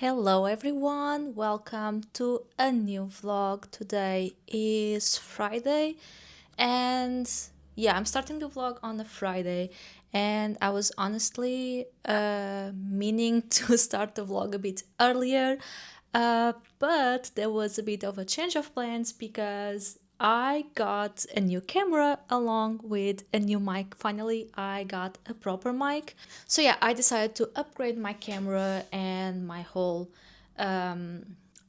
Hello everyone, welcome to a new vlog. Today is Friday and I'm starting the vlog on a Friday and I was honestly meaning to start the vlog a bit earlier, but there was a bit of a change of plans because I got a new camera along with a new mic. Finally, I got a proper mic. So I decided to upgrade my camera and my whole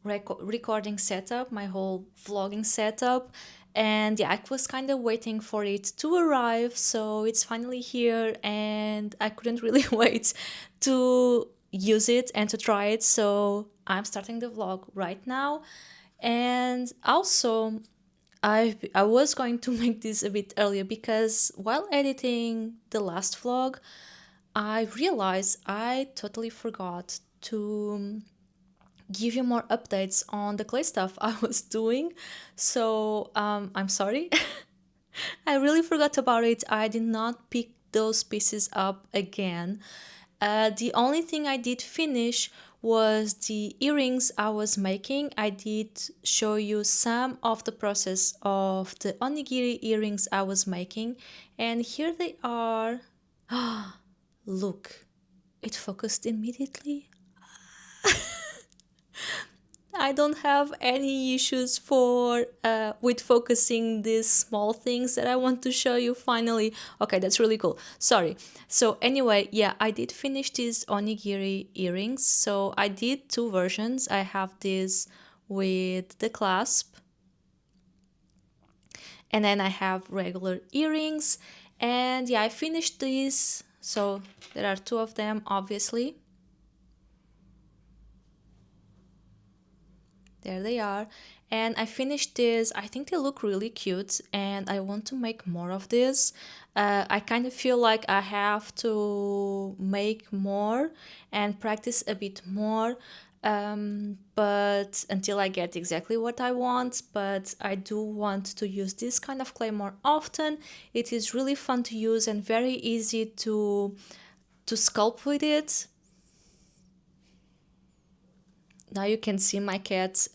recording setup, my whole vlogging setup. And I was kind of waiting for it to arrive, so it's finally here and I couldn't really wait to use it and to try it. So I'm starting the vlog right now. And also, I was going to make this a bit earlier because while editing the last vlog, I realized I totally forgot to give you more updates on the clay stuff I was doing. So I'm sorry. I really forgot about it. I did not pick those pieces up again. The only thing I did finish was the earrings I was making. I did show you some of the process of the onigiri earrings I was making, and here they are. Look, it focused immediately. I don't have any issues for with focusing these small things that I want to show you finally. Okay, that's really cool. Sorry. So anyway, I did finish these onigiri earrings. So I did two versions. I have this with the clasp, and then I have regular earrings. And I finished these. So there are two of them, obviously. There they are. And I finished this. I think they look really cute and I want to make more of this. I kind of feel like I have to make more and practice a bit more, but until I get exactly what I want. But I do want to use this kind of clay more often. It is really fun to use and very easy to sculpt with it. Now you can see my cat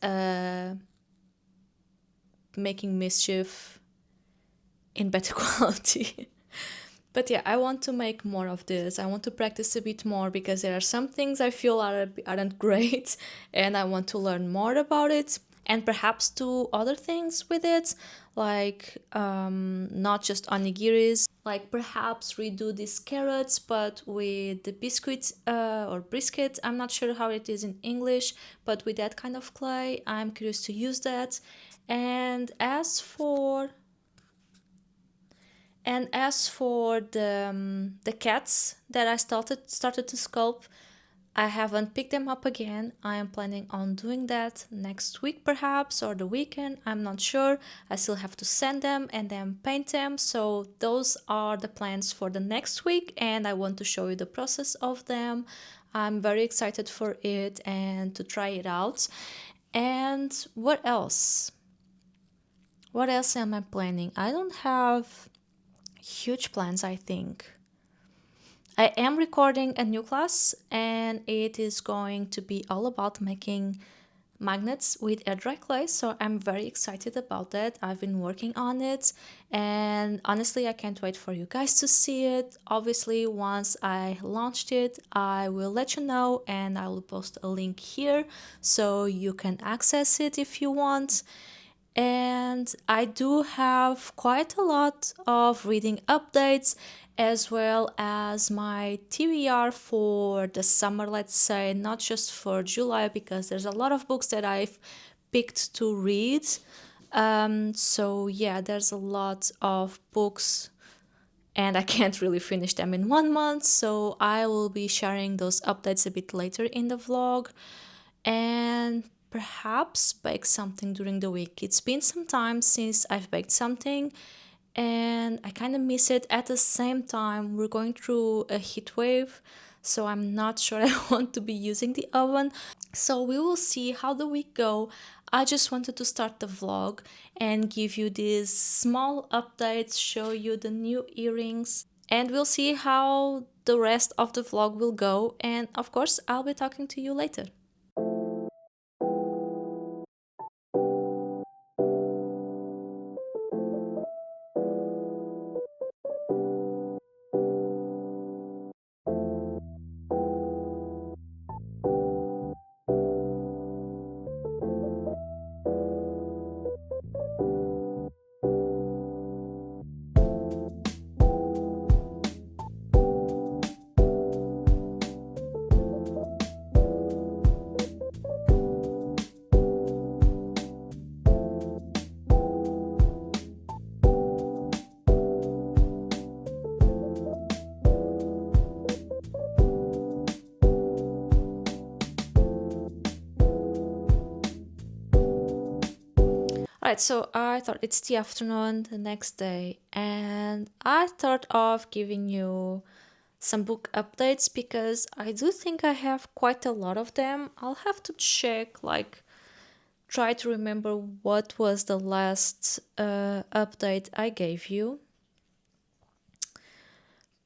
making mischief in better quality. But I want to make more of this. I want to practice a bit more because there are some things I feel aren't great and I want to learn more about it and perhaps do other things with it, like not just onigiris, like perhaps redo these carrots but with the biscuit or brisket. I'm not sure how it is in English, but with that kind of clay I'm curious to use that. And as for the cats that I started to sculpt, I haven't picked them up again. I am planning on doing that next week perhaps, or the weekend, I'm not sure. I still have to sand them and then paint them. So those are the plans for the next week and I want to show you the process of them. I'm very excited for it and to try it out. And what else? What else am I planning? I don't have huge plans, I think. I am recording a new class and it is going to be all about making magnets with air dry clay, so I'm very excited about that. I've been working on it and honestly I can't wait for you guys to see it. Obviously once I launched it I will let you know and I will post a link here so you can access it if you want. And I do have quite a lot of reading updates as well as my TBR for the summer, let's say, not just for July, because there's a lot of books that I've picked to read. There's a lot of books and I can't really finish them in 1 month, so I will be sharing those updates a bit later in the vlog. And perhaps bake something during the week. It's been some time since I've baked something and I kind of miss it. At the same time, we're going through a heat wave, so I'm not sure I want to be using the oven. So we will see how the week go. I just wanted to start the vlog and give you these small updates, show you the new earrings, and we'll see how the rest of the vlog will go. And of course, I'll be talking to you later. Right, so I thought it's the afternoon the next day, and I thought of giving you some book updates because I do think I have quite a lot of them. I'll have to check, like, try to remember what was the last update I gave you.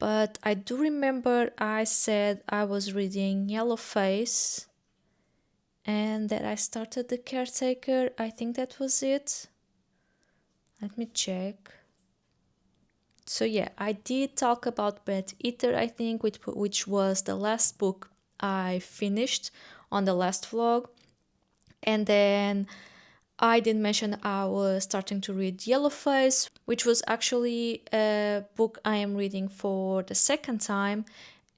But I do remember I said I was reading Yellowface and that I started The Caretaker. I think that was it. Let me check. So yeah, I did talk about Bad Eater, I think, which was the last book I finished on the last vlog. And then I did mention I was starting to read Yellowface, which was actually a book I am reading for the second time.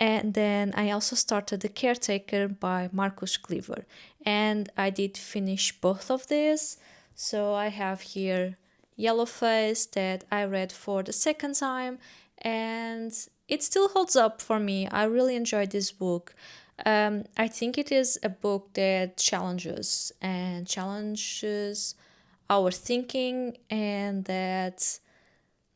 And then I also started The Caretaker by Marcus Cleaver. And I did finish both of these. So I have here Yellowface that I read for the second time. And it still holds up for me. I really enjoyed this book. I think it is a book that challenges our thinking, and that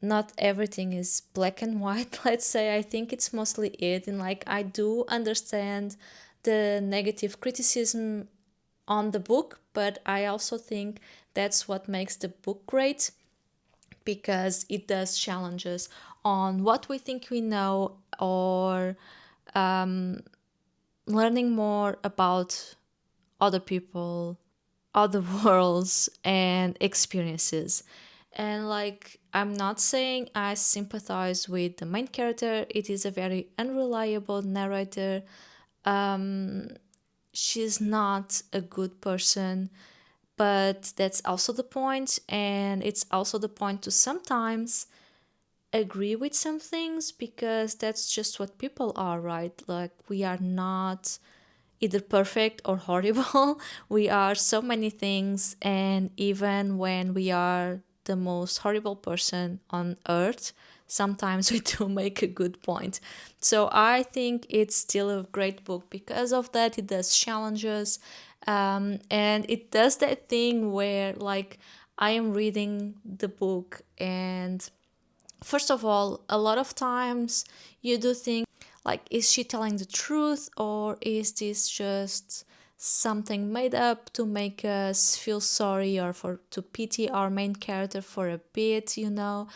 not everything is black and white. Let's say I think it's mostly it, and like I do understand the negative criticism on the book, but I also think that's what makes the book great, because it does challenges on what we think we know, or learning more about other people, other worlds, and experiences. And like, I'm not saying I sympathize with the main character, it is a very unreliable narrator. She's not a good person, but that's also the point, and it's also the point to sometimes agree with some things, because that's just what people are, right? Like, we are not either perfect or horrible. We are so many things, and even when we are the most horrible person on earth, sometimes we do make a good point. So I think it's still a great book because of that. It does challenges, and it does that thing where, like, I am reading the book, and first of all, a lot of times you do think, like, is she telling the truth, or is this just something made up to make us feel sorry, or for to pity our main character for a bit, you know?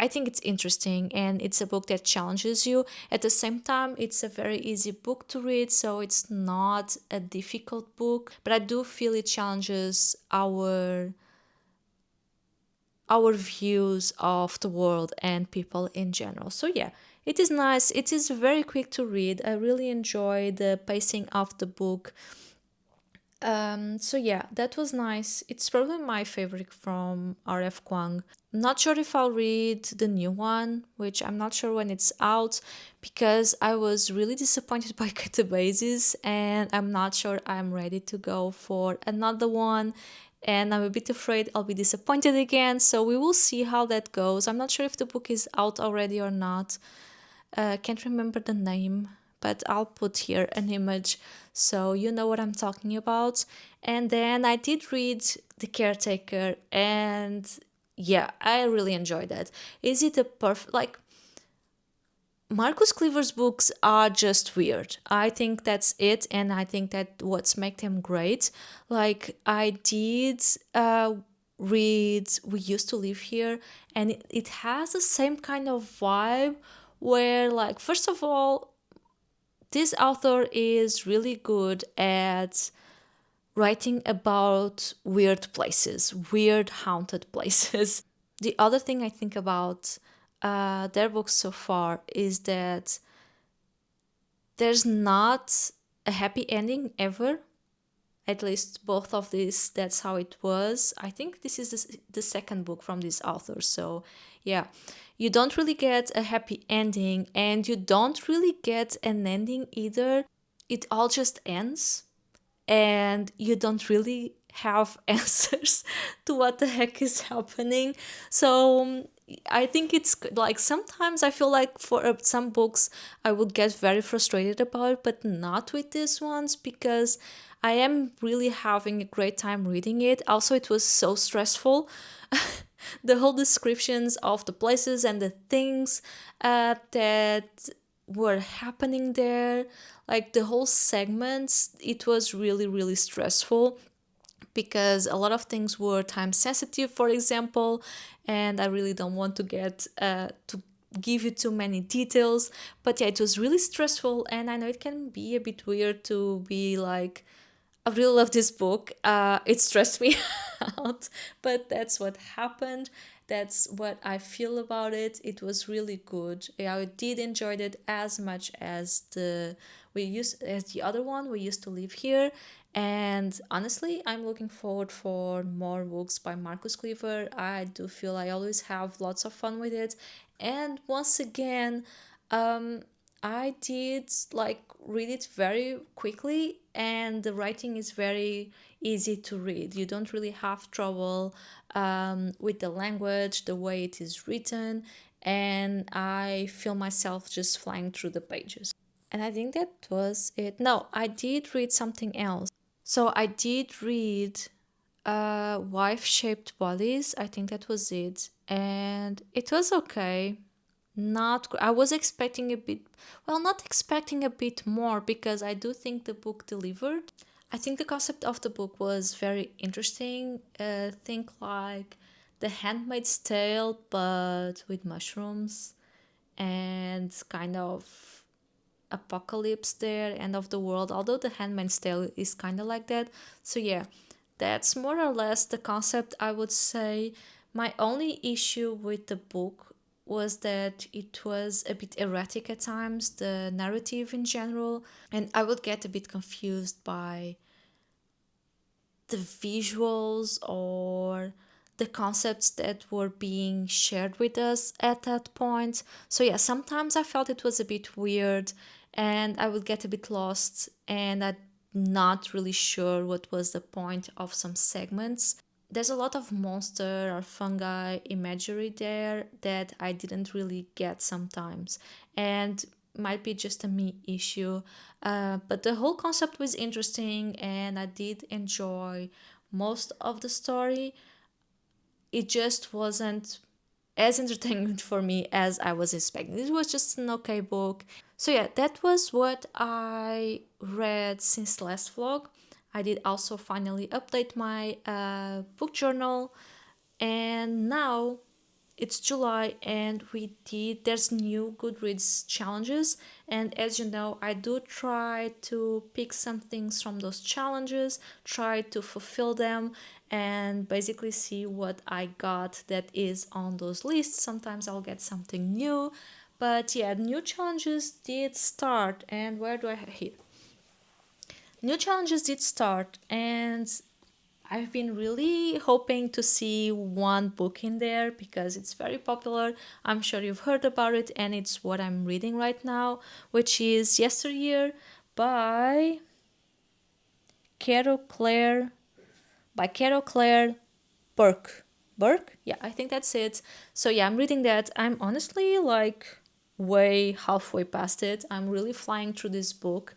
I think it's interesting, and it's a book that challenges you. At the same time, it's a very easy book to read, so it's not a difficult book, but I do feel it challenges our views of the world and people in general. So yeah, it is nice. It is very quick to read. I really enjoy the pacing of the book. So yeah, that was nice. It's probably my favorite from RF Kwang. Not sure if I'll read the new one, which I'm not sure when it's out, because I was really disappointed by Catabasis, and I'm not sure I'm ready to go for another one. And I'm a bit afraid I'll be disappointed again, so we will see how that goes. I'm not sure if the book is out already or not. Can't remember the name, but I'll put here an image so you know what I'm talking about. And then I did read The Caretaker, and yeah, I really enjoyed that. Is it a perfect, like, Marcus Cleaver's books are just weird. I think that's it, and I think that what's make them great. Like, I did read We Used to Live Here, and it has the same kind of vibe where, like, first of all, this author is really good at writing about weird places, weird haunted places. The other thing I think about their books so far is that there's not a happy ending ever. At least both of these, that's how it was. I think this is the second book from this author. So yeah, you don't really get a happy ending, and you don't really get an ending either. It all just ends, and you don't really have answers to what the heck is happening. So I think it's like, sometimes I feel like for some books I would get very frustrated about, but not with these ones, because I am really having a great time reading it. Also, it was so stressful. The whole descriptions of the places and the things that were happening there, like the whole segments, it was really, really stressful because a lot of things were time sensitive, for example, and I really don't want to get to give you too many details. But yeah, it was really stressful, and I know it can be a bit weird to be like, I really love this book. It stressed me out, but that's what happened. That's what I feel about it. It was really good. I did enjoy it as much as the other one. We used to live here, and honestly, I'm looking forward for more books by Marcus Cleaver. I do feel I always have lots of fun with it, and once again, um, I did like read it very quickly, and the writing is very easy to read. You don't really have trouble with the language, the way it is written, and I feel myself just flying through the pages. And I think that was it. No, I did read something else. So I did read Wife Shaped Bodies. I think that was it. And it was okay. Not, I was expecting a bit, well, not expecting a bit more because I do think the book delivered. I think the concept of the book was very interesting. Think like The Handmaid's Tale, but with mushrooms and kind of apocalypse there, end of the world, although The Handmaid's Tale is kind of like that. So yeah, that's more or less the concept, I would say. My only issue with the book was that it was a bit erratic at times, the narrative in general, and I would get a bit confused by the visuals or the concepts that were being shared with us at that point. So yeah, sometimes I felt it was a bit weird and I would get a bit lost and I'm not really sure what was the point of some segments. There's a lot of monster or fungi imagery there that I didn't really get sometimes. And might be just a me issue. But the whole concept was interesting and I did enjoy most of the story. It just wasn't as entertaining for me as I was expecting. It was just an okay book. So yeah, that was what I read since last vlog. I did also finally update my book journal, and now it's July and there's new Goodreads challenges, and as you know, I do try to pick some things from those challenges, try to fulfill them, and basically see what I got that is on those lists. Sometimes I'll get something new, but yeah, new challenges did start. And where do I have here? New challenges did start, and I've been really hoping to see one book in there because it's very popular. I'm sure you've heard about it, and it's what I'm reading right now, which is Yesteryear by Carol Claire Carol Claire Burke. Burke? Yeah, I think that's it. So yeah, I'm reading that. I'm honestly like way halfway past it. I'm really flying through this book.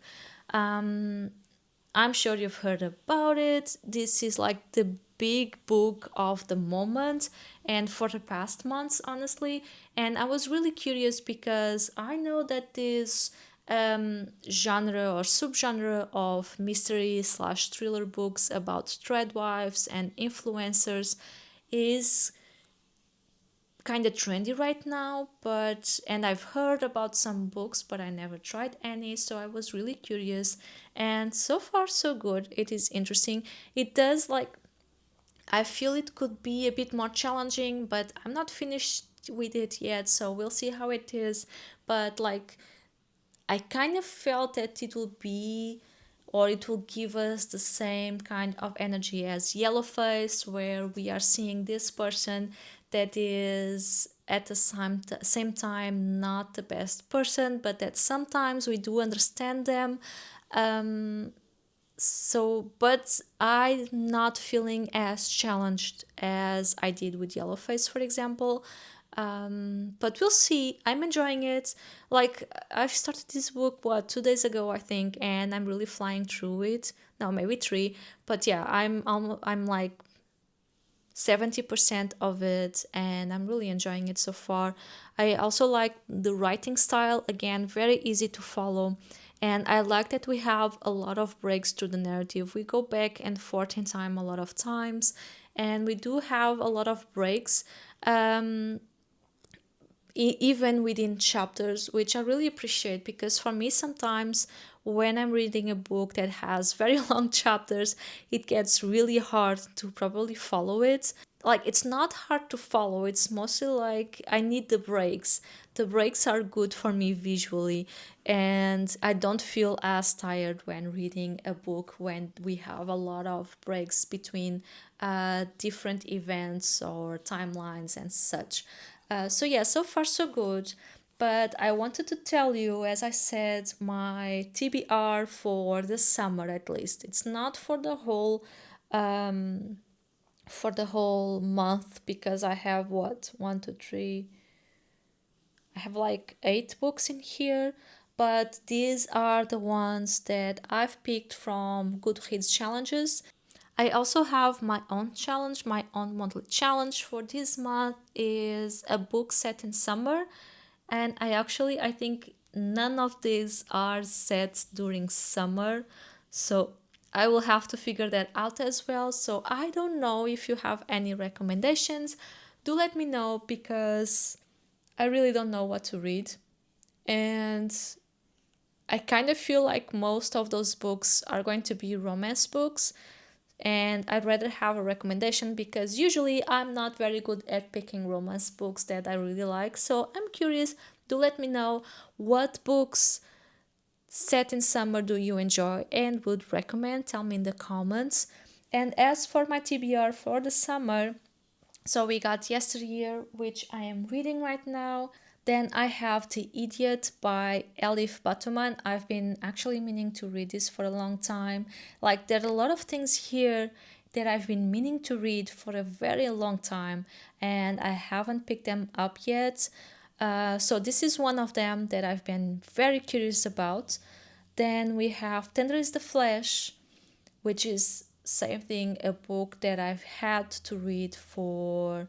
I'm sure you've heard about it. This is like the big book of the moment and for the past months, honestly. And I was really curious because I know that this genre or subgenre of mystery slash thriller books about threadwives and influencers is kind of trendy right now, but and I've heard about some books but I never tried any, so I was really curious, and so far so good. It is interesting. It does like, I feel it could be a bit more challenging, but I'm not finished with it yet, so we'll see how it is. But like, I kind of felt that it will be, or it will give us the same kind of energy as Yellowface, where we are seeing this person that is at the same time not the best person, but that sometimes we do understand them. So, but I'm not feeling as challenged as I did with Yellowface, for example. But we'll see. I'm enjoying it. Like I've started this book 2 days ago, I think, and I'm really flying through it. No, maybe three. But yeah, I'm like 70% of it, and I'm really enjoying it so far. I also like the writing style, again, very easy to follow. And I like that we have a lot of breaks through the narrative. We go back and forth in time a lot of times, and we do have a lot of breaks. Um, even within chapters, which I really appreciate, because for me, sometimes when I'm reading a book that has very long chapters, it gets really hard to properly follow it. Like, it's not hard to follow, it's mostly like I need the breaks. The breaks are good for me visually, and I don't feel as tired when reading a book when we have a lot of breaks between different events or timelines and such. So yeah, so far so good. But I wanted to tell you, as I said, my TBR for the summer at least. It's not for the whole month, because I have what, one, two, three. I have like 8 books in here, but these are the ones that I've picked from Goodreads challenges. I also have my own challenge. My own monthly challenge for this month is a book set in summer. And I think none of these are set during summer. So I will have to figure that out as well. So I don't know if you have any recommendations. Do let me know, because I really don't know what to read. And I kind of feel like most of those books are going to be romance books, and I'd rather have a recommendation, because usually I'm not very good at picking romance books that I really like. So I'm curious, do let me know what books set in summer do you enjoy and would recommend. Tell me in the comments. And as for my TBR for the summer, so we got Yesteryear, which I am reading right now. Then I have The Idiot by Elif Batuman. I've been actually meaning to read this for a long time. Like, there are a lot of things here that I've been meaning to read for a very long time, and I haven't picked them up yet. So this is one of them that I've been very curious about. Then we have Tender is the Flesh, which is same thing, a book that I've had to read for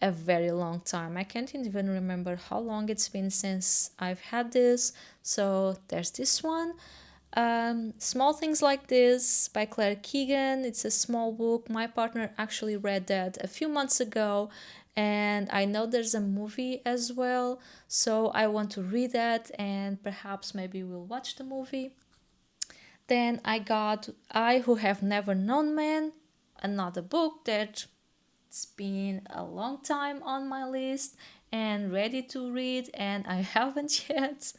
a very long time. I can't even remember how long it's been since I've had this. So there's this one. Small Things Like This by Claire Keegan. It's a small book. My partner actually read that a few months ago, and I know there's a movie as well. So I want to read that, and perhaps maybe we'll watch the movie. Then I got I Who Have Never Known Man, another book that it's been a long time on my list and ready to read, and I haven't yet.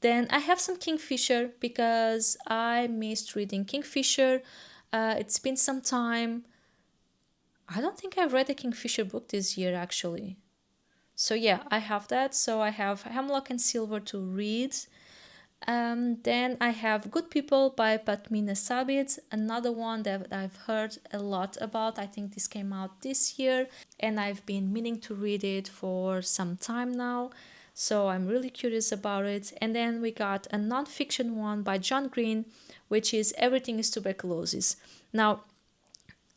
Then I have some Kingfisher, because I missed reading Kingfisher. It's been some time. I don't think I've read a Kingfisher book this year, actually. So yeah, I have that. So I have Hemlock and Silver to read. Then I have Good People by Patmeena Sabit, another one that I've heard a lot about. I think this came out this year, and I've been meaning to read it for some time now. So I'm really curious about it. And then we got a non-fiction one by John Green, which is Everything is Tuberculosis. Now,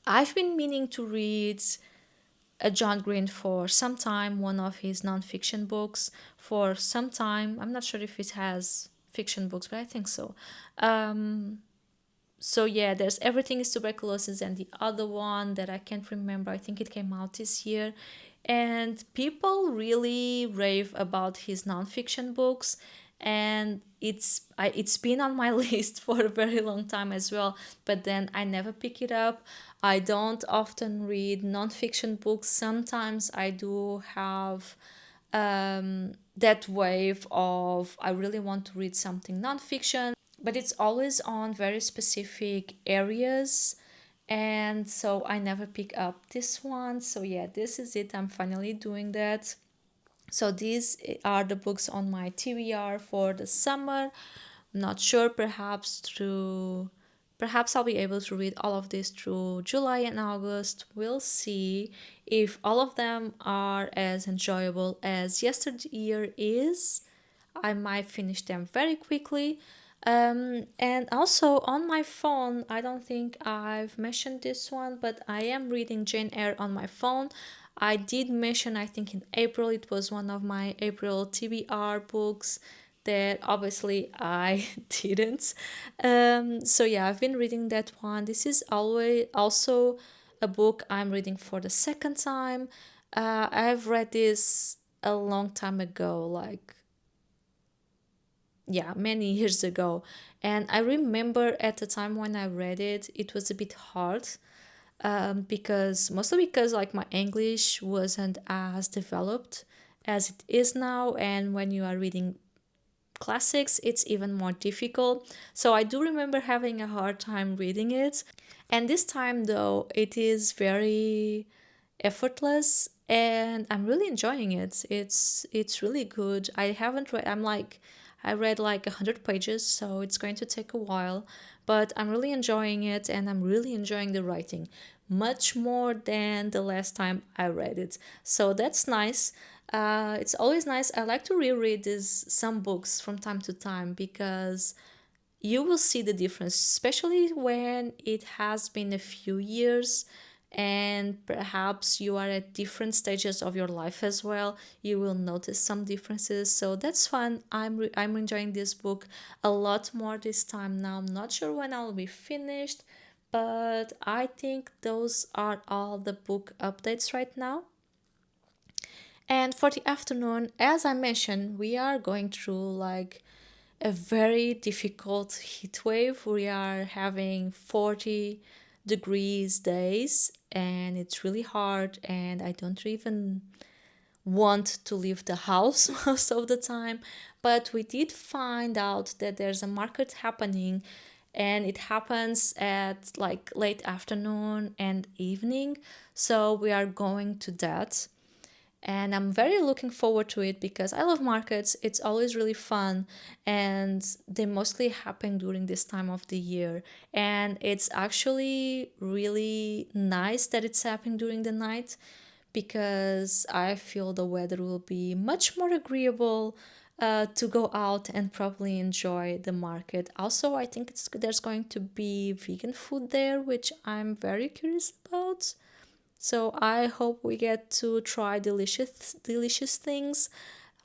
I've been meaning to read a John Green for some time, one of his non-fiction books for some time. I'm not sure if it has fiction books, but I think so. So yeah, there's Everything is Tuberculosis, and the other one that I can't remember, I think it came out this year. And people really rave about his nonfiction books, and it's been on my list for a very long time as well, but then I never pick it up. I don't often read nonfiction books. Sometimes I do have that wave of I really want to read something nonfiction, but it's always on very specific areas, and so I never pick up this one. So yeah, this is it. I'm finally doing that. So these are the books on my TBR for the summer. I'm not sure, perhaps through Perhaps I'll be able to read all of this through July and August. We'll see if all of them are as enjoyable as Yesteryear is. I might finish them very quickly. And also on my phone, I don't think I've mentioned this one, but I am reading Jane Eyre on my phone. I did mention, I think in April, it was one of my April TBR books that obviously I didn't. So yeah, I've been reading that one. This is always also a book I'm reading for the second time. I've read this a long time ago, like yeah, many years ago. And I remember at the time when I read it, it was a bit hard, because mostly because like my English wasn't as developed as it is now. And when you are reading classics, it's even more difficult. So I do remember having a hard time reading it. And this time, though, it is very effortless and I'm really enjoying it. It's really good. I haven't read I read like 100 pages, so it's going to take a while, but I'm really enjoying it and I'm really enjoying the writing much more than the last time I read it. So that's nice. It's always nice. I like to reread some books from time to time because you will see the difference, especially when it has been a few years and perhaps you are at different stages of your life as well. You will notice some differences, so that's fun. I'm enjoying this book a lot more this time now. I'm not sure when I'll be finished, but I think those are all the book updates right now. And for the afternoon, as I mentioned, we are going through like a very difficult heat wave. We are having 40 degrees days and it's really hard, and I don't even want to leave the house most of the time. But we did find out that there's a market happening and it happens at like late afternoon and evening. So we are going to that and I'm very looking forward to it because I love markets. It's always really fun and they mostly happen during this time of the year. And it's actually really nice that it's happening during the night because I feel the weather will be much more agreeable to go out and probably enjoy the market. Also, I think there's going to be vegan food there, which I'm very curious about. So I hope we get to try delicious things.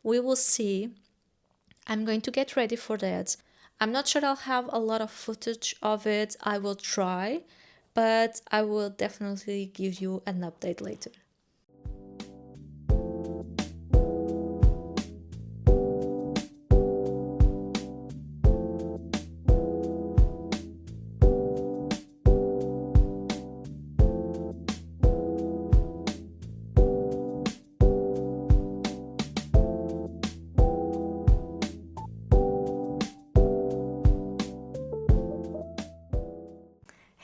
We will see. I'm going to get ready for that. I'm not sure I'll have a lot of footage of it. I will try, but I will definitely give you an update later.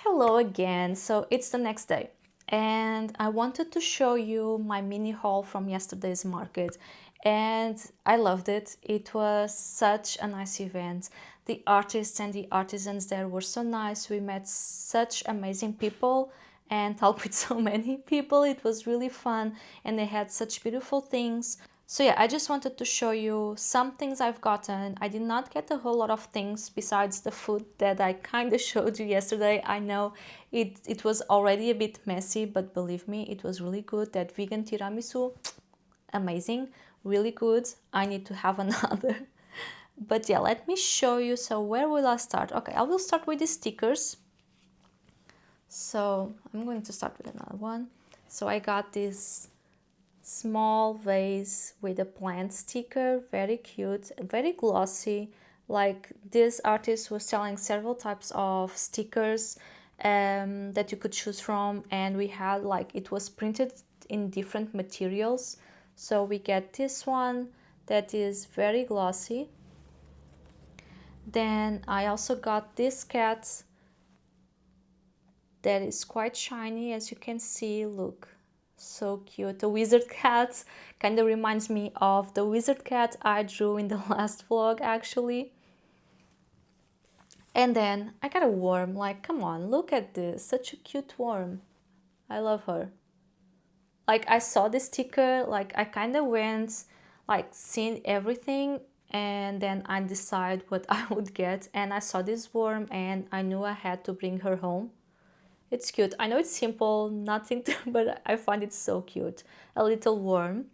Hello again. So it's the next day, and I wanted to show you my mini haul from yesterday's market, and I loved it. It was such a nice event. The artists and the artisans there were so nice. We met such amazing people and talked with so many people. It was really fun, and they had such beautiful things. So yeah, I just wanted to show you some things I've gotten. I did not get a whole lot of things besides the food that I kind of showed you yesterday. I know it was already a bit messy, but believe me, it was really good. That vegan tiramisu, amazing, really good. I need to have another. But yeah, let me show you. So where will I start? Okay, I will start with the stickers. So I'm going to start with another one. So I got this small vase with a plant sticker, very cute, very glossy. Like this artist was selling several types of stickers that you could choose from, and we had like it was printed in different materials. So we get this one that is very glossy. Then I also got this cat that is quite shiny, as you can see. Look, so cute. The wizard cat kind of reminds me of the wizard cat I drew in the last vlog actually. And then I got a worm. Like, come on, look at this. Such a cute worm. I love her. Like, I saw this sticker, like, I kind of went, like, seeing everything, and then I decide what I would get. And I saw this worm, and I knew I had to bring her home. It's cute. I know it's simple, nothing to, but I find it so cute. A little worm.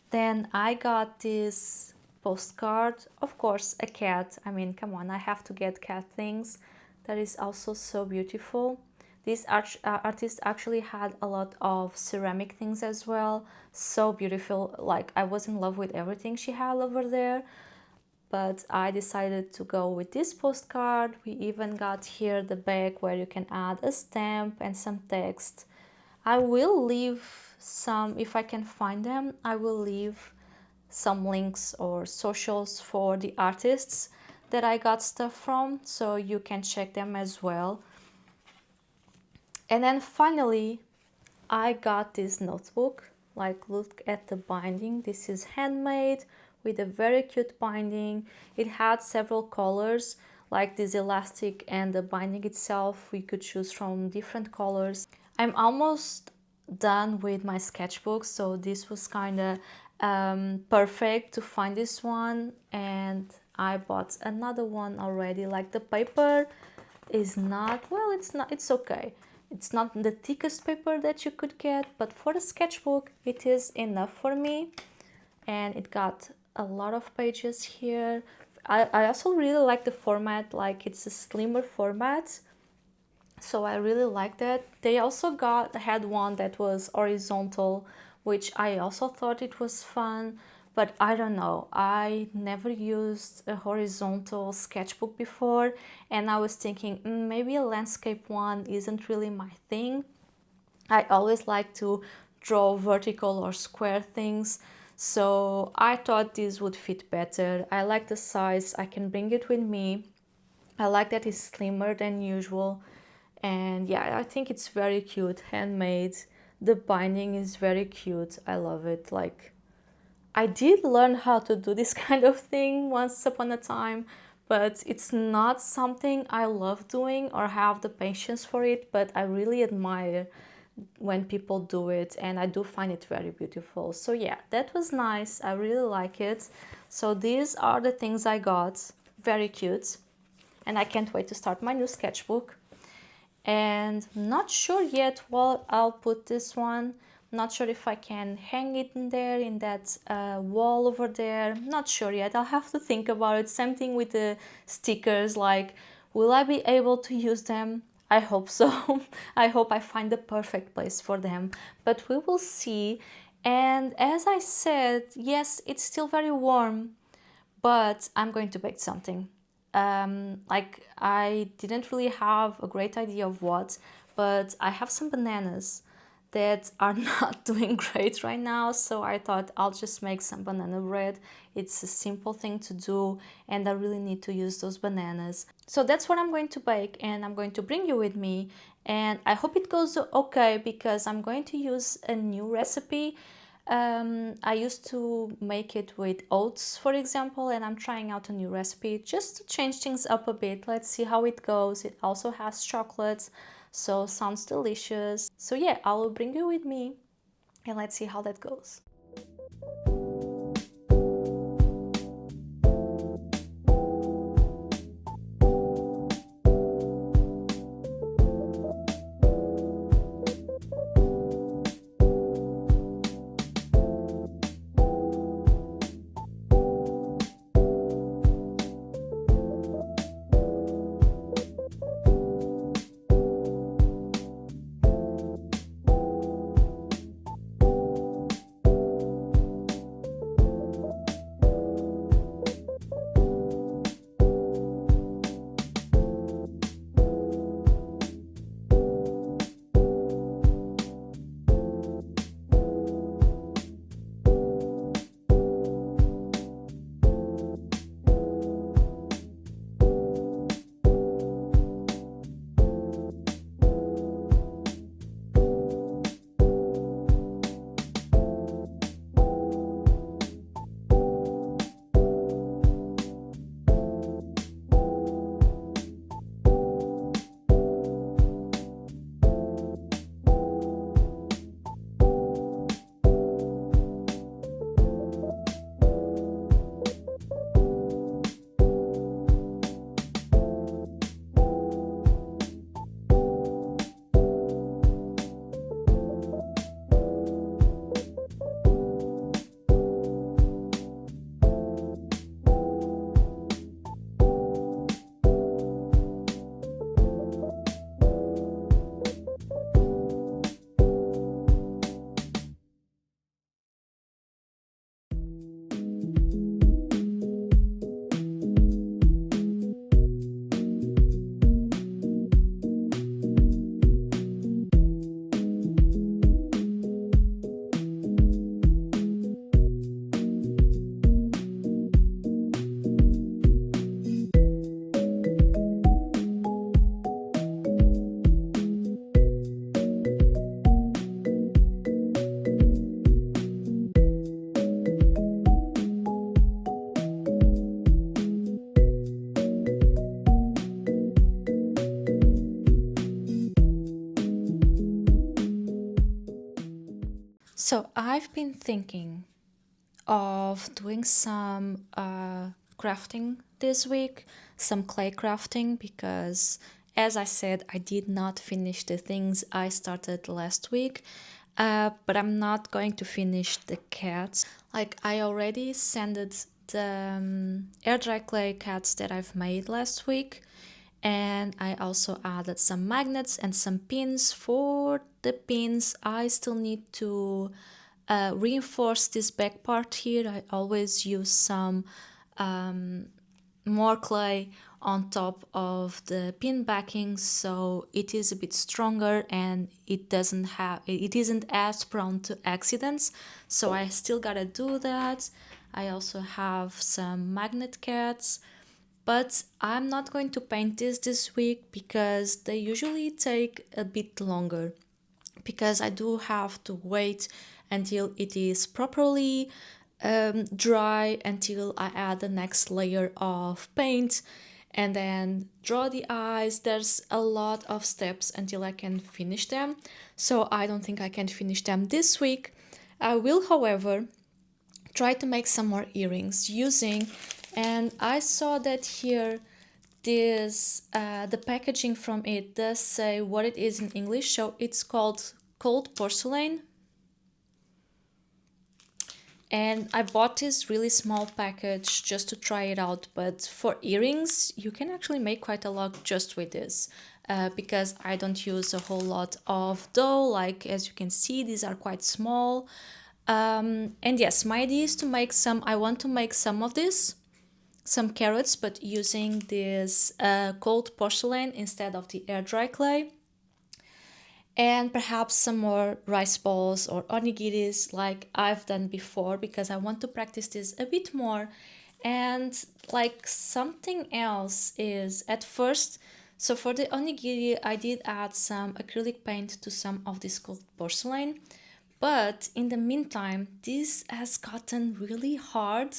Then I got this postcard, of course, a cat. I mean, come on, I have to get cat things. That is also so beautiful. This artist actually had a lot of ceramic things as well. So beautiful. Like, I was in love with everything she had over there. But I decided to go with this postcard. We even got here the back where you can add a stamp and some text. I will leave some, if I can find them, I will leave some links or socials for the artists that I got stuff from, so you can check them as well. And then finally, I got this notebook. Like, look at the binding. This is handmade with a very cute binding. It had several colors, like this elastic and the binding itself. We could choose from different colors. I'm almost done with my sketchbook, so this was kind of perfect to find this one. And I bought another one already. Like, the paper is not, well, it's okay. It's not the thickest paper that you could get, but for the sketchbook it is enough for me. And it got a lot of pages here. I also really like the format, like it's a slimmer format, so I really like that. They also had one that was horizontal, which I also thought it was fun, but I don't know, I never used a horizontal sketchbook before, and I was thinking maybe a landscape one isn't really my thing. I always like to draw vertical or square things, so I thought this would fit better. I like the size, I can bring it with me. I like that it's slimmer than usual. And yeah, I think it's very cute, handmade. The binding is very cute. I love it. Like, I did learn how to do this kind of thing once upon a time, but it's not something I love doing or have the patience for it, but I really admire when people do it, and I do find it very beautiful. So yeah, that was nice. I really like it. So these are the things I got. Very cute. And I can't wait to start my new sketchbook. And not sure yet what I'll put this one. Not sure if I can hang it in there, in that wall over there. Not sure yet. I'll have to think about it. Same thing with the stickers. Like, will I be able to use them? I hope so. I hope I find the perfect place for them. But we will see. And as I said, yes, it's still very warm, but I'm going to bake something. Like, I didn't really have a great idea of what, but I have some bananas that are not doing great right now, so I thought I'll just make some banana bread. It's a simple thing to do, and I really need to use those bananas. So that's what I'm going to bake, and I'm going to bring you with me, and I hope it goes okay, because I'm going to use a new recipe. I used to make it with oats, for example, and I'm trying out a new recipe just to change things up a bit. Let's see how it goes. It also has chocolate, so sounds delicious. So yeah, I will bring you with me, and let's see how that goes. So I've been thinking of doing some crafting this week, some clay crafting, because as I said, I did not finish the things I started last week. But I'm not going to finish the cats. Like, I already sanded the air dry clay cats that I've made last week, and I also added some magnets and some pins. For the pins, I still need to reinforce this back part here. I always use some more clay on top of the pin backing, so it is a bit stronger and it isn't as prone to accidents. So I still gotta do that. I also have some magnet cats, but I'm not going to paint this week because they usually take a bit longer, because I do have to wait until it is properly dry, until I add the next layer of paint and then draw the eyes. There's a lot of steps until I can finish them, so I don't think I can finish them this week. I will, however, try to make some more earrings using, and I saw that here this the packaging from it does say what it is in English, so it's called cold porcelain. And I bought this really small package just to try it out, but for earrings you can actually make quite a lot just with this, because I don't use a whole lot of dough. Like, as you can see, these are quite small. And yes, my idea is to make some, I want to make some of this, some carrots, but using this cold porcelain instead of the air dry clay, and perhaps some more rice balls or onigiris like I've done before, because I want to practice this a bit more. And like, something else is at first, so for the onigiri I did add some acrylic paint to some of this cold porcelain, but in the meantime this has gotten really hard,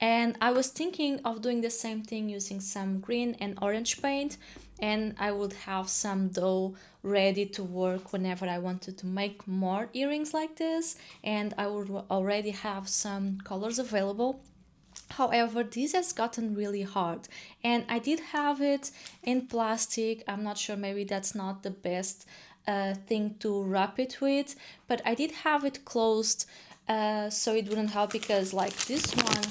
and I was thinking of doing the same thing using some green and orange paint, and I would have some dough ready to work whenever I wanted to make more earrings like this, and I would already have some colors available. However, this has gotten really hard, and I did have it in plastic. I'm not sure, maybe that's not the best thing to wrap it with, but I did have it closed, so it wouldn't help, because like this one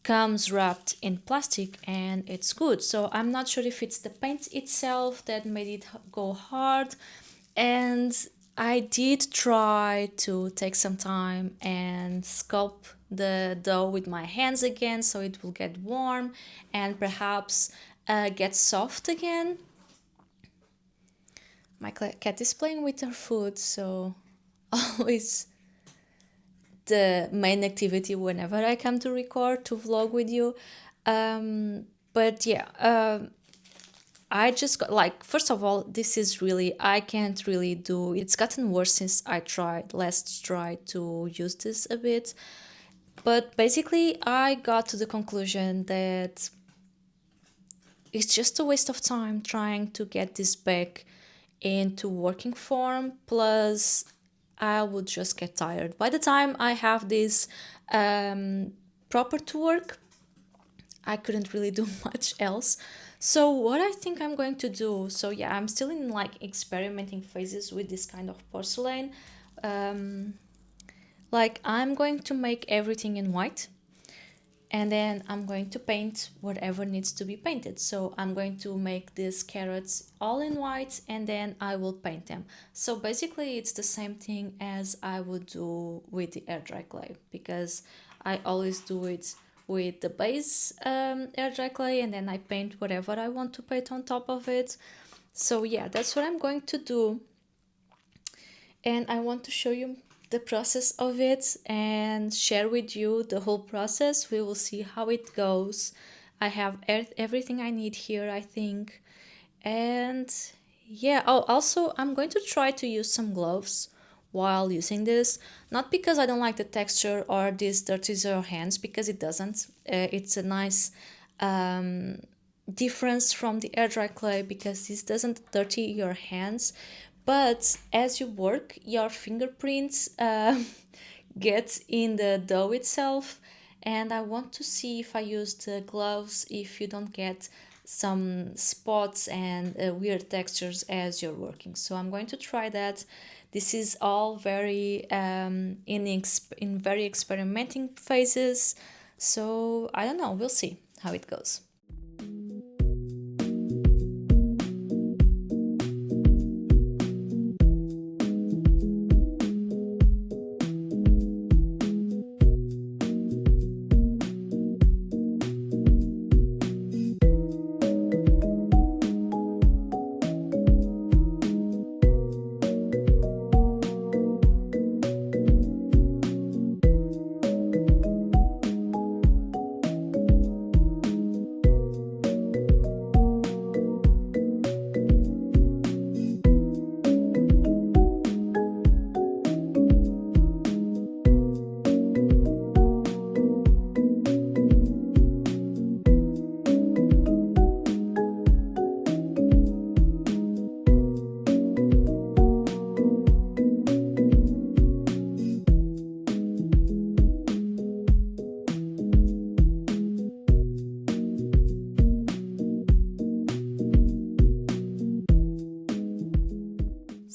comes wrapped in plastic and it's good. So I'm not sure if it's the paint itself that made it go hard. And I did try to take some time and sculpt the dough with my hands again, so it will get warm and perhaps get soft again. My cat is playing with her food, so always the main activity whenever I come to record, to vlog with you. But yeah, I just got, like, first of all, this is really, I can't really do, it's gotten worse since I tried last try to use this a bit. But basically, I got to the conclusion that it's just a waste of time trying to get this back into working form. Plus, I would just get tired. By the time I have this proper to work, I couldn't really do much else. So what I think I'm going to do, so yeah, I'm still in like experimenting phases with this kind of porcelain. Like, I'm going to make everything in white, and then I'm going to paint whatever needs to be painted. So I'm going to make these carrots all in white, and then I will paint them. So basically it's the same thing as I would do with the air dry clay, because I always do it with the base air dry clay, and then I paint whatever I want to paint on top of it. So yeah, that's what I'm going to do, and I want to show you the process of it and share with you the whole process. We will see how it goes. I have everything I need here, I think. And yeah, oh, also, I'm going to try to use some gloves while using this. Not because I don't like the texture or this dirties your hands, because it doesn't. It's a nice difference from the air dry clay, because this doesn't dirty your hands, But as you work, your fingerprints get in the dough itself. And I want to see if I use the gloves, if you don't get some spots and weird textures as you're working. So I'm going to try that. This is all very in very experimenting phases. So I don't know. We'll see how it goes.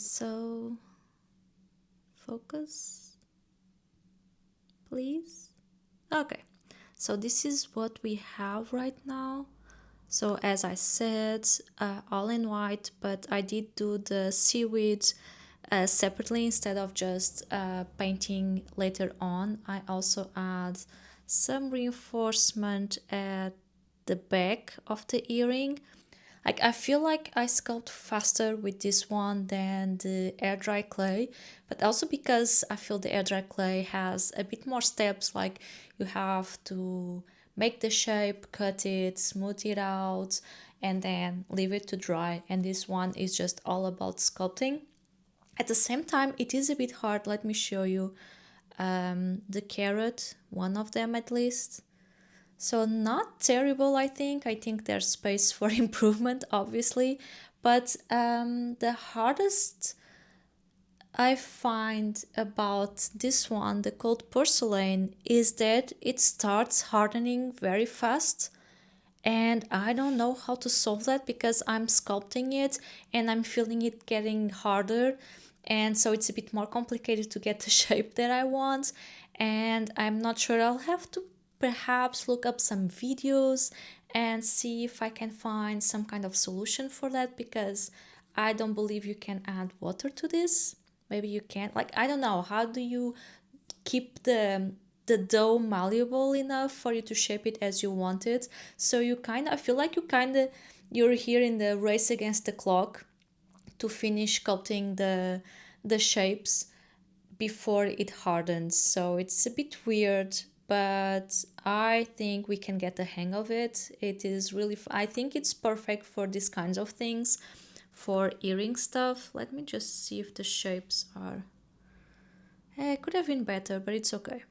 So, focus, please. Okay, so this is what we have right now. So, as I said, all in white, but I did do the seaweed separately instead of just painting later on. I also add some reinforcement at the back of the earring. Like I feel like I sculpt faster with this one than the air dry clay, but also because I feel the air dry clay has a bit more steps, like you have to make the shape, cut it, smooth it out, and then leave it to dry. And this one is just all about sculpting. At the same time, it is a bit hard. Let me show you the carrot, one of them at least. So not terrible, I think. I think there's space for improvement, obviously. But the hardest I find about this one, the cold porcelain, is that it starts hardening very fast. And I don't know how to solve that because I'm sculpting it and I'm feeling it getting harder. And so it's a bit more complicated to get the shape that I want. And I'm not sure, I'll have to perhaps look up some videos and see if I can find some kind of solution for that because I don't believe you can add water to this. Maybe you can. Like, I don't know. How do you keep the dough malleable enough for you to shape it as you want it? So you kind of, I feel like you're here in the race against the clock to finish sculpting the shapes before it hardens. So it's a bit weird, but I think we can get the hang of it. It is really I think it's perfect for these kinds of things, for earring stuff. Let me just see if the shapes are it could have been better, but it's okay.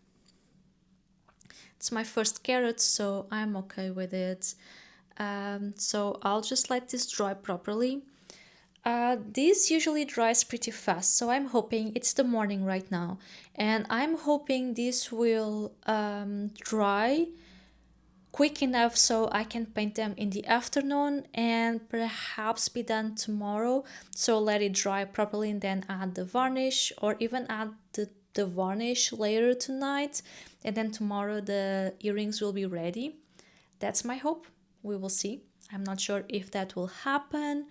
It's my first carrot, so I'm okay with it. So I'll just let this dry properly. This usually dries pretty fast, so I'm hoping it's the morning right now, and I'm hoping this will dry quick enough so I can paint them in the afternoon and perhaps be done tomorrow. So let it dry properly and then add the varnish, or even add the varnish later tonight, and then tomorrow the earrings will be ready. That's my hope. We will see. I'm not sure if that will happen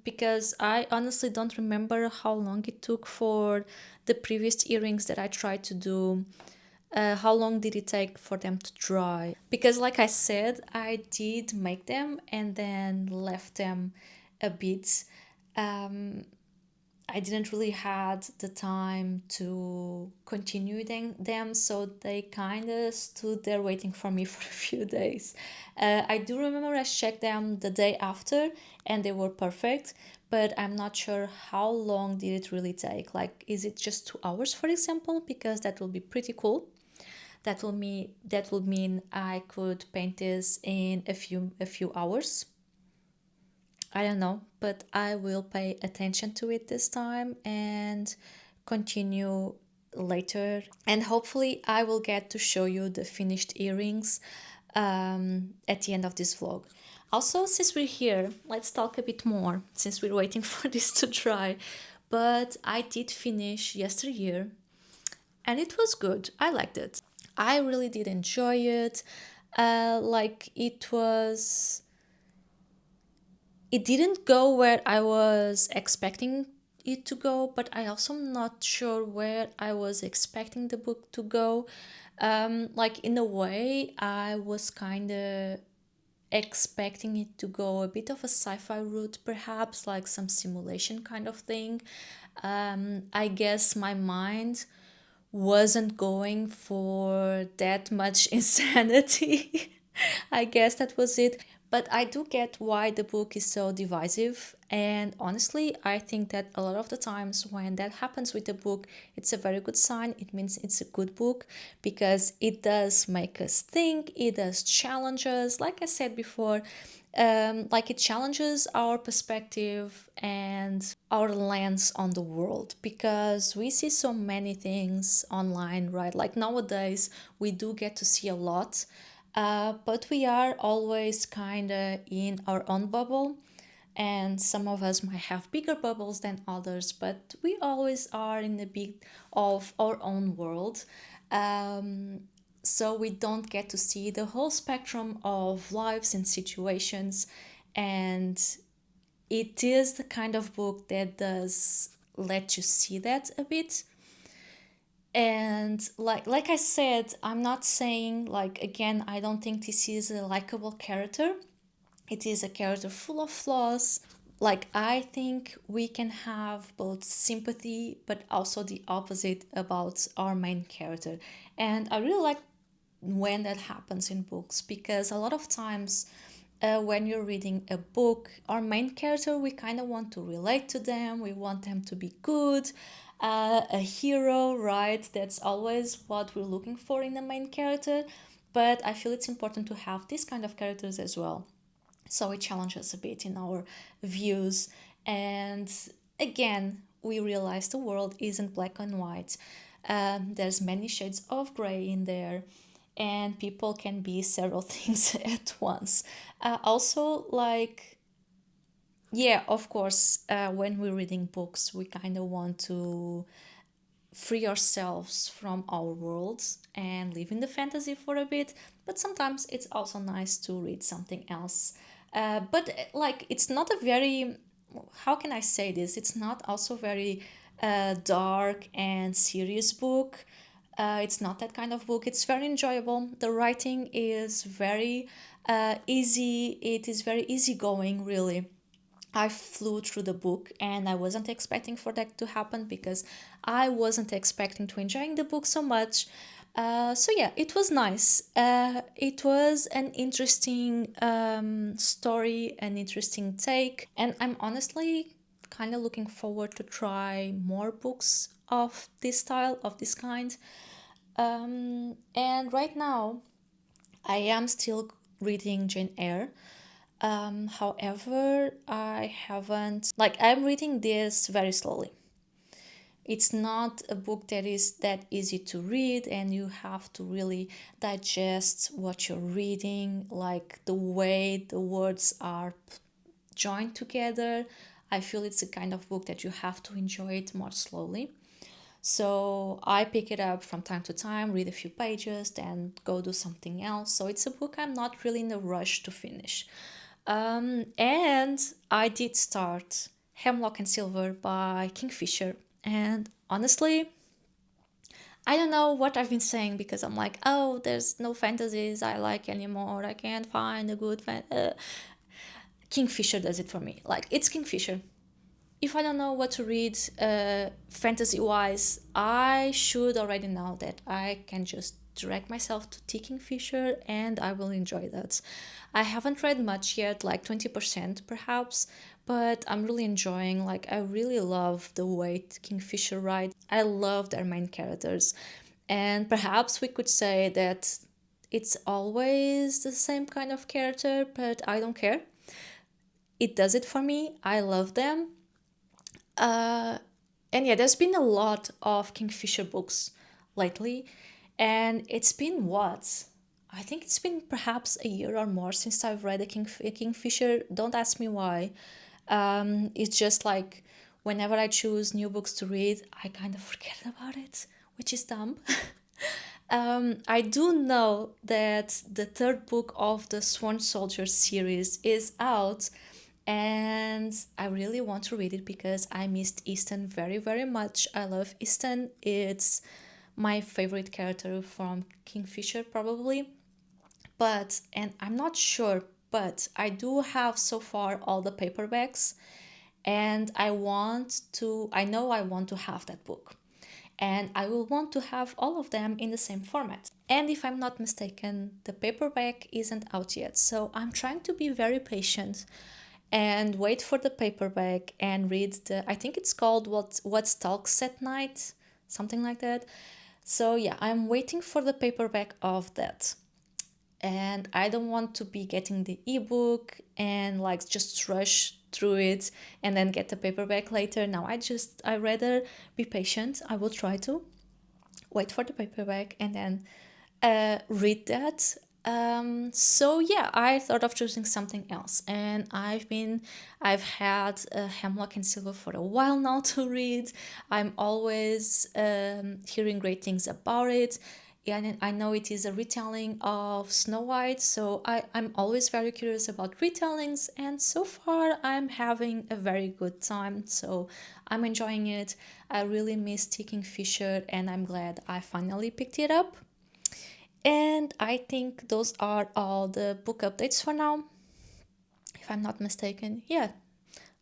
because I honestly don't remember how long it took for the previous earrings that I tried to do. How long did it take for them to dry? Because, like I said, I did make them and then left them a bit. I didn't really had the time to continue them, so they kind of stood there waiting for me for a few days. I do remember I checked them the day after and they were perfect, but I'm not sure how long did it really take. Like, is it just 2 hours, for example? Because that will be pretty cool. That will mean I could paint this in a few hours. I don't know, but I will pay attention to it this time and continue later. And hopefully, I will get to show you the finished earrings at the end of this vlog. Also, since we're here, let's talk a bit more since we're waiting for this to dry. But I did finish Yesteryear and it was good. I liked it. I really did enjoy it. It didn't go where I was expecting it to go, but I also am not sure where I was expecting the book to go. Like in a way, I was kind of expecting it to go a bit of a sci-fi route, perhaps like some simulation kind of thing. I guess my mind wasn't going for that much insanity. I guess that was it. But I do get why the book is so divisive. And honestly, I think that a lot of the times when that happens with a book, it's a very good sign. It means it's a good book because it does make us think, it does challenge us. Like I said before, like it challenges our perspective and our lens on the world because we see so many things online, right? Like nowadays, we do get to see a lot, but we are always kind of in our own bubble. And some of us might have bigger bubbles than others, but we always are in a bit of our own world. Um, so we don't get to see the whole spectrum of lives and situations. And it is the kind of book that does let you see that a bit. And like I said, I'm not saying, like, again, I don't think this is a likable character. It is a character full of flaws. Like, I think we can have both sympathy but also the opposite about our main character. And I really like when that happens in books because a lot of times when you're reading a book, our main character, we kind of want to relate to them, we want them to be good, a hero, right? That's always what we're looking for in a main character. But I feel it's important to have these kind of characters as well. So it challenges a bit in our views. And again, we realize the world isn't black and white. There's many shades of gray in there, and people can be several things at once. Also, like, yeah, of course, when we're reading books, we kind of want to free ourselves from our worlds and live in the fantasy for a bit, but sometimes it's also nice to read something else. Like, it's not a very, how can I say this? It's not also very dark and serious book. It's not that kind of book. It's very enjoyable. The writing is very easy. It is very easygoing, really. I flew through the book and I wasn't expecting for that to happen because I wasn't expecting to enjoying the book so much. So yeah, it was nice. It was an interesting story, an interesting take, and I'm honestly kind of looking forward to try more books of this style, of this kind. And right now, I am still reading Jane Eyre. However, I haven't, like, I'm reading this very slowly. It's not a book that is that easy to read, and you have to really digest what you're reading, like the way the words are joined together. I feel it's a kind of book that you have to enjoy it more slowly. So I pick it up from time to time, read a few pages, then go do something else. So it's a book I'm not really in a rush to finish. And I did start Hemlock and Silver by Kingfisher. And honestly, I don't know what I've been saying because I'm like, oh, there's no fantasies I like anymore. I can't find a good Kingfisher does it for me. Like, it's Kingfisher. If I don't know what to read fantasy wise, I should already know that I can just direct myself to Kingfisher and I will enjoy that. I haven't read much yet, like 20% perhaps, but I'm really enjoying, like, I really love the way Kingfisher writes. I love their main characters. And perhaps we could say that it's always the same kind of character, but I don't care. it does it for me. I love them. Uh, and yeah, there's been a lot of Kingfisher books lately, and it's been what? I think it's been perhaps a year or more since I've read a Kingfisher. Don't ask me why. It's just like whenever I choose new books to read, I kind of forget about it, which is dumb. I do know that the third book of the Sworn Soldier series is out, and I really want to read it because I missed Easton very, very much. I love Easton. It's my favorite character from Kingfisher, probably. But, and I'm not sure, but I do have so far all the paperbacks, and I know I want to have that book. And I will want to have all of them in the same format. And if I'm not mistaken, the paperback isn't out yet. So I'm trying to be very patient and wait for the paperback and read I think it's called What Stalks at Night, something like that. So yeah, I'm waiting for the paperback of that. And I don't want to be getting the ebook and like just rush through it and then get the paperback later. Now I rather be patient. I will try to wait for the paperback and then read that. So yeah, I thought of choosing something else, and I've had Hemlock and Silver for a while now to read. I'm always hearing great things about it. Yeah, and I know it is a retelling of Snow White, so I'm always very curious about retellings, and so far I'm having a very good time, so I'm enjoying it. I really miss Kingfisher, and I'm glad I finally picked it up. And I think those are all the book updates for now, if I'm not mistaken. Yeah,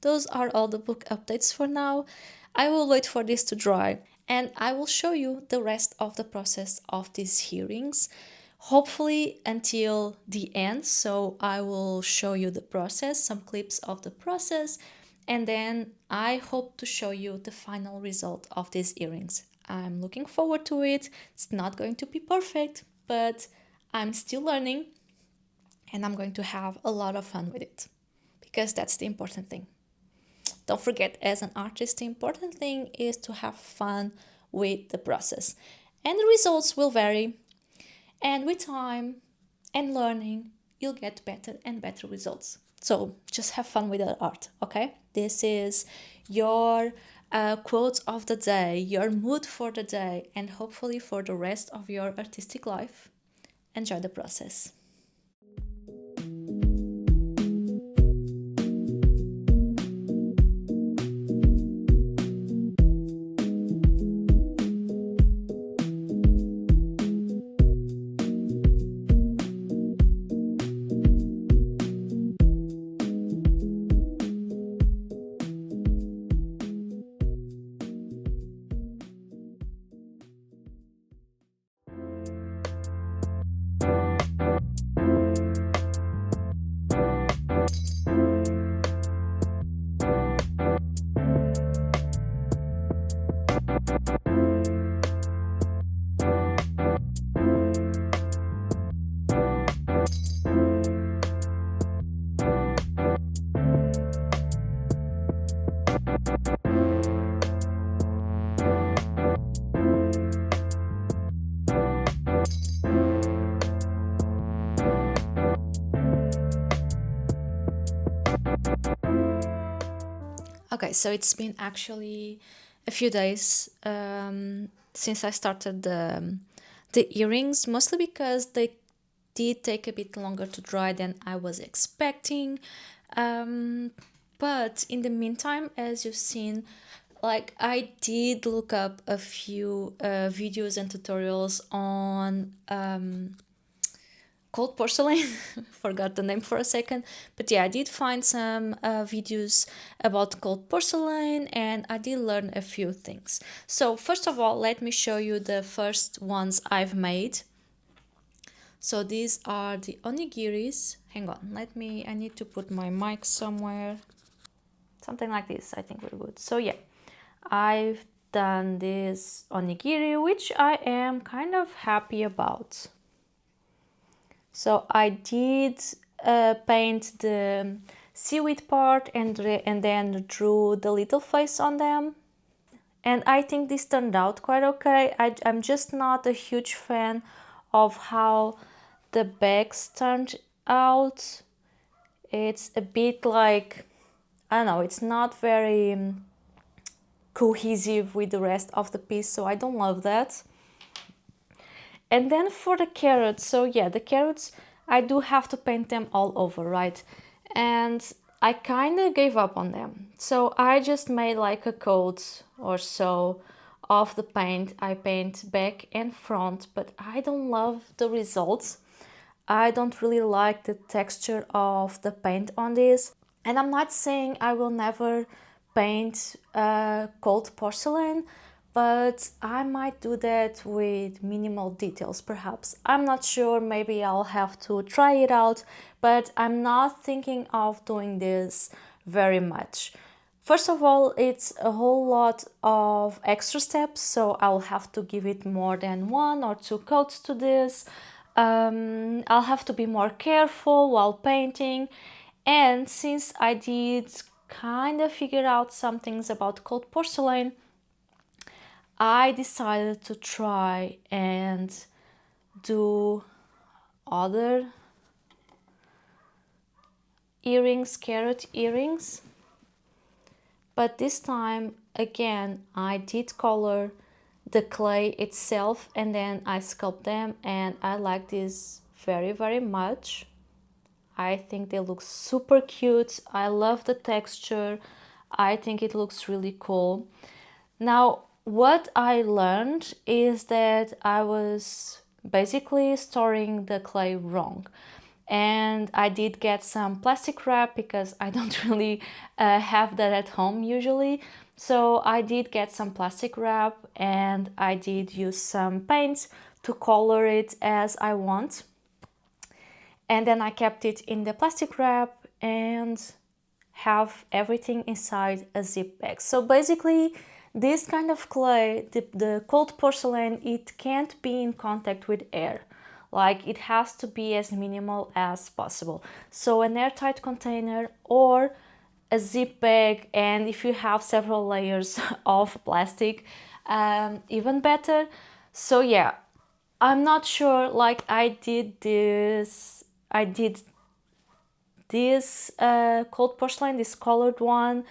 those are all the book updates for now. I will wait for this to dry and I will show you the rest of the process of these hearings, hopefully until the end. So I will show you the process, some clips of the process, and then I hope to show you the final result of these hearings. I'm looking forward to it. It's not going to be perfect, but I'm still learning and I'm going to have a lot of fun with it because that's the important thing. Don't forget, as an artist, the important thing is to have fun with the process. And the results will vary. And with time and learning, you'll get better and better results. So just have fun with the art, okay? This is your quote of the day, your mood for the day, and hopefully for the rest of your artistic life. Enjoy the process. Okay, so it's been actually a few days since I started the earrings, mostly because they did take a bit longer to dry than I was expecting. Um, but in the meantime, as you've seen, like I did look up a few videos and tutorials on cold porcelain. Forgot the name for a second, but yeah, I did find some videos about cold porcelain and I did learn a few things. So first of all, let me show you the first ones I've made. So these are the onigiris. Hang on, I need to put my mic somewhere. Something like this, I think we're good. So yeah, I've done this onigiri, which I am kind of happy about. So I did paint the seaweed part and then drew the little face on them. And I think this turned out quite okay. I'm just not a huge fan of how the bags turned out. It's a bit like, I don't know, it's not very cohesive with the rest of the piece, so I don't love that. And then for the carrots, so yeah, the carrots, I do have to paint them all over, right? And I kind of gave up on them. So I just made like a coat or so of the paint. I paint back and front, but I don't love the results. I don't really like the texture of the paint on this. And I'm not saying I will never paint cold porcelain, but I might do that with minimal details perhaps. I'm not sure, maybe I'll have to try it out, but I'm not thinking of doing this very much. First of all, it's a whole lot of extra steps, so I'll have to give it more than 1 or 2 coats to this. I'll have to be more careful while painting, and since I did kind of figure out some things about cold porcelain, I decided to try and do other earrings, carrot earrings. But this time, again, I did color the clay itself and then I sculpt them, and I like this very, very much. I think they look super cute. I love the texture. I think it looks really cool. Now, what I learned is that I was basically storing the clay wrong. And I did get some plastic wrap because I don't really have that at home usually. So I did get some plastic wrap and I did use some paints to color it as I want. And then I kept it in the plastic wrap and have everything inside a zip bag. So basically, this kind of clay, the cold porcelain, it can't be in contact with air. Like, it has to be as minimal as possible. So an airtight container or a zip bag, and if you have several layers of plastic, even better. So yeah, I'm not sure, like I did this cold porcelain, this colored one,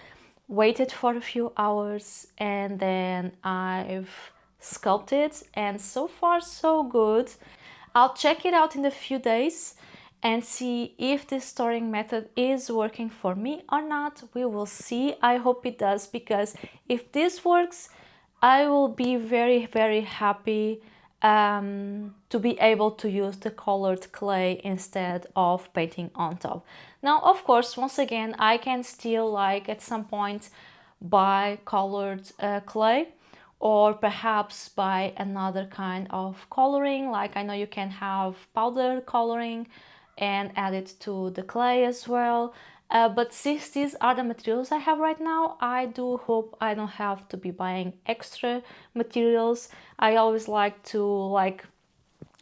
waited for a few hours, and then I've sculpted, and so far so good. I'll check it out in a few days and see if this storing method is working for me or not. We will see. I hope it does, because if this works, I will be very, very happy to be able to use the colored clay instead of painting on top. Now, of course, once again, I can still, like, at some point buy colored clay, or perhaps buy another kind of coloring. Like, I know you can have powder coloring and add it to the clay as well. But since these are the materials I have right now, I do hope I don't have to be buying extra materials. I always like to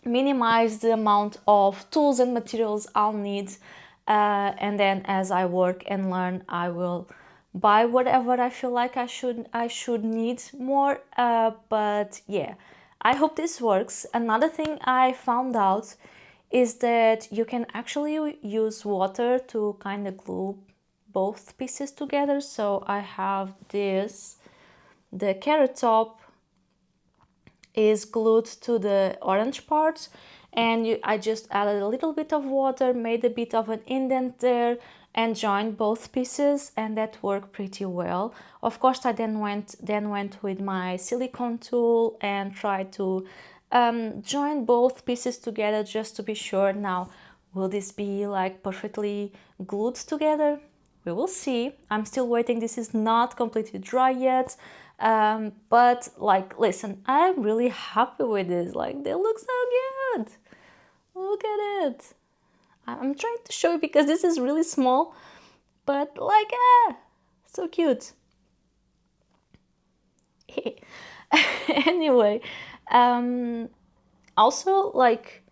minimize the amount of tools and materials I'll need, and then as I work and learn, I will buy whatever I feel like I should need more. But yeah, I hope this works. Another thing I found out is that you can actually use water to kind of glue both pieces together. So I have this, the carrot top is glued to the orange part, and I just added a little bit of water, made a bit of an indent there, and joined both pieces, and that worked pretty well. Of course, I then went with my silicone tool and tried to join both pieces together just to be sure. Now, will this be like perfectly glued together? We will see. I'm still waiting. This is not completely dry yet. But like, listen, I'm really happy with this. Like, they look so good. Look at it. I'm trying to show you because this is really small, but like, so cute. Anyway, also, like,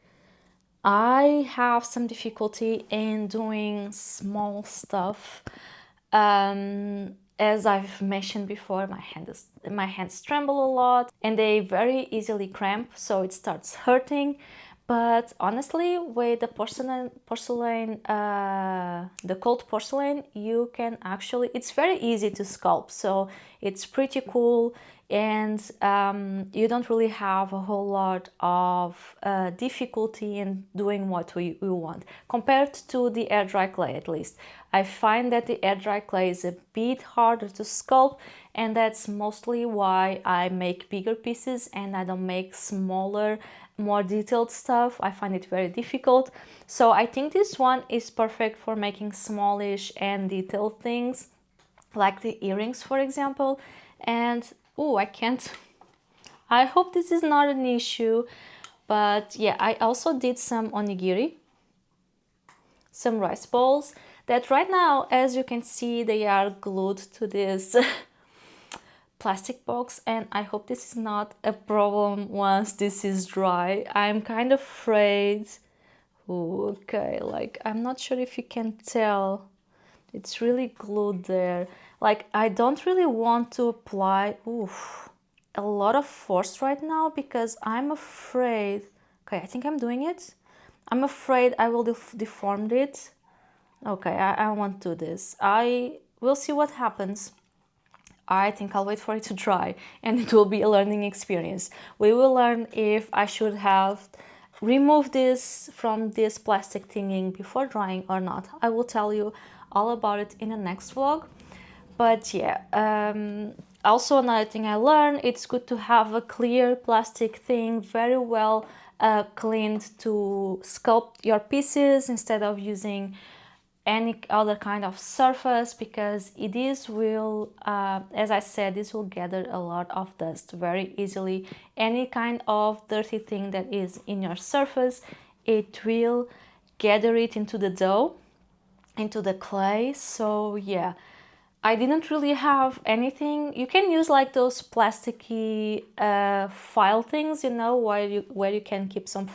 I have some difficulty in doing small stuff. As I've mentioned before, my hands tremble a lot and they very easily cramp, so it starts hurting. But honestly, with the the cold porcelain, you can actually, it's very easy to sculpt, so it's pretty cool, and you don't really have a whole lot of difficulty in doing what we want compared to the air dry clay. At least I find that the air dry clay is a bit harder to sculpt, and that's mostly why I make bigger pieces and I don't make smaller, more detailed stuff. I find it very difficult. So I think this one is perfect for making smallish and detailed things, like the earrings, for example. And oh, I can't, I hope this is not an issue, but yeah, I also did some onigiri, some rice balls that right now, as you can see, they are glued to this plastic box, and I hope this is not a problem once this is dry. I'm kind of afraid. Ooh, okay, like I'm not sure if you can tell, it's really glued there. Like I don't really want to apply a lot of force right now because I'm afraid. Okay, I think I'm doing it. I'm afraid I will deform it. Okay, I won't do this. I will see what happens. I think I'll wait for it to dry and it will be a learning experience. We will learn if I should have removed this from this plastic thingy before drying or not. I will tell you all about it in the next vlog. But yeah, also another thing I learned, it's good to have a clear plastic thing, very well cleaned, to sculpt your pieces instead of using any other kind of surface, because this will, as I said, this will gather a lot of dust very easily. Any kind of dirty thing that is in your surface, it will gather it into the dough, into the clay. So yeah, I didn't really have anything. You can use like those plasticky file things, you know, where you can keep some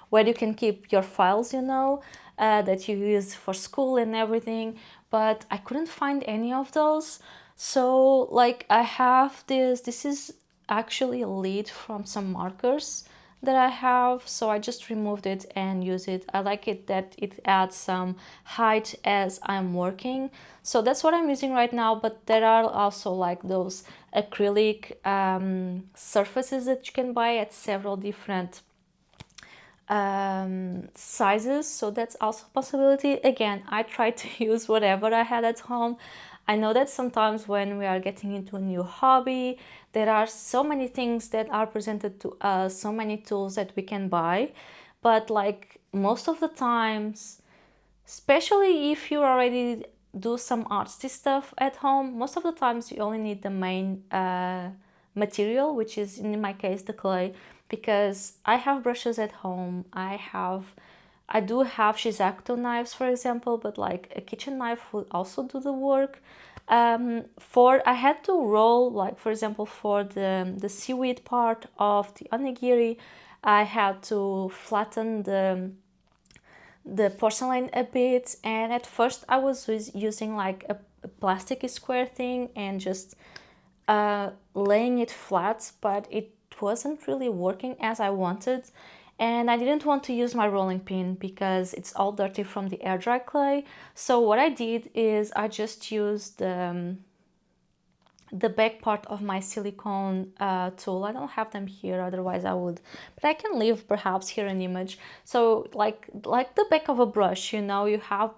where you can keep your files, you know, that you use for school and everything, but I couldn't find any of those. So like I have this is actually a lid from some markers that I have, so I just removed it and use it. I like it that it adds some height as I'm working, so that's what I'm using right now. But there are also like those acrylic surfaces that you can buy at several different sizes, so that's also a possibility. Again, I try to use whatever I had at home. I know that sometimes when we are getting into a new hobby, there are so many things that are presented to us, so many tools that we can buy, but like most of the times, especially if you already do some artsy stuff at home, most of the times you only need the main material, which is in my case the clay, because I have brushes at home. I do have Shizakuto knives, for example, but like a kitchen knife would also do the work. I had to roll, like for example, for the seaweed part of the onigiri, I had to flatten the porcelain a bit, and at first I was using like a plastic square thing and just laying it flat, but it wasn't really working as I wanted, and I didn't want to use my rolling pin because it's all dirty from the air dry clay. So what I did is I just used the back part of my silicone tool. I don't have them here, otherwise I would, but I can leave perhaps here an image. So like the back of a brush, you know, you have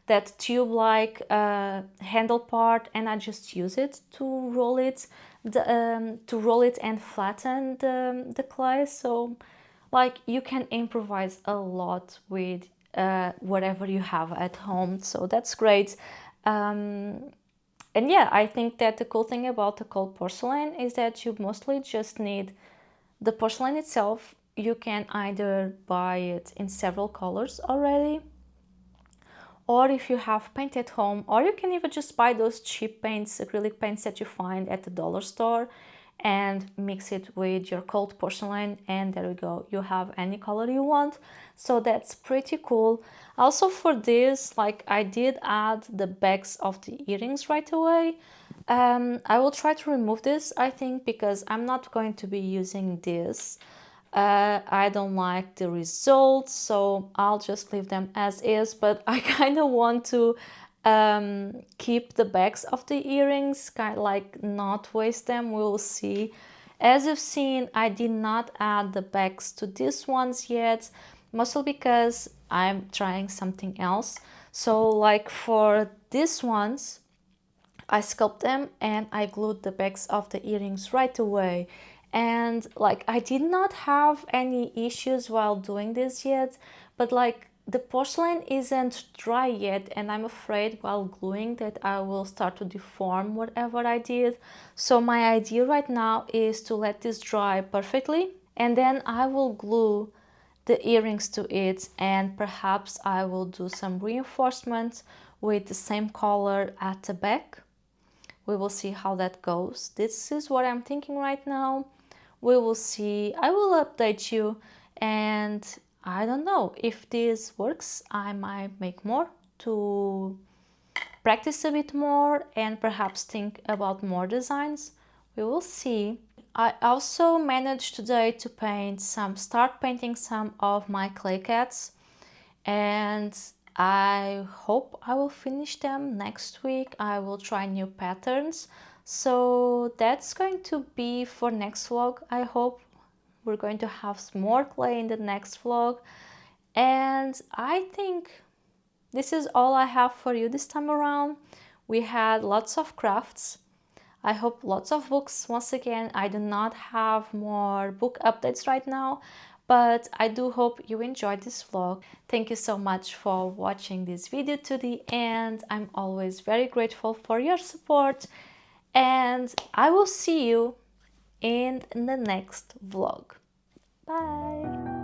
that tube like handle part, and I just use it to roll it, and flatten the clay. So like you can improvise a lot with whatever you have at home, so that's great. And yeah, I think that the cool thing about the cold porcelain is that you mostly just need the porcelain itself. You can either buy it in several colors already, or if you have paint at home, or you can even just buy those cheap paints, acrylic paints that you find at the dollar store, and mix it with your cold porcelain, and there we go, you have any color you want. So that's pretty cool. Also for this, like, I did add the backs of the earrings right away. I will try to remove this, I think, because I'm not going to be using this. I don't like the results, so I'll just leave them as is, but I kind of want to keep the backs of the earrings, kind of like not waste them. We'll see. As you've seen, I did not add the backs to these ones yet, mostly because I'm trying something else. So like for these ones, I sculpted them and I glued the backs of the earrings right away. And like I did not have any issues while doing this yet, but like the porcelain isn't dry yet, and I'm afraid while gluing that I will start to deform whatever I did. So my idea right now is to let this dry perfectly, and then I will glue the earrings to it, and perhaps I will do some reinforcement with the same color at the back. We will see how that goes. This is what I'm thinking right now. We will see. I will update you, and I don't know if this works. I might make more to practice a bit more and perhaps think about more designs. We will see. I also managed today to start painting some of my clay cats, and I hope I will finish them next week. I will try new patterns. So that's going to be for next vlog. I hope we're going to have some more clay in the next vlog. And I think this is all I have for you this time around. We had lots of crafts. I hope lots of books. Once again, I do not have more book updates right now, but I do hope you enjoyed this vlog. Thank you so much for watching this video to the end. I'm always very grateful for your support, and I will see you in the next vlog. Bye!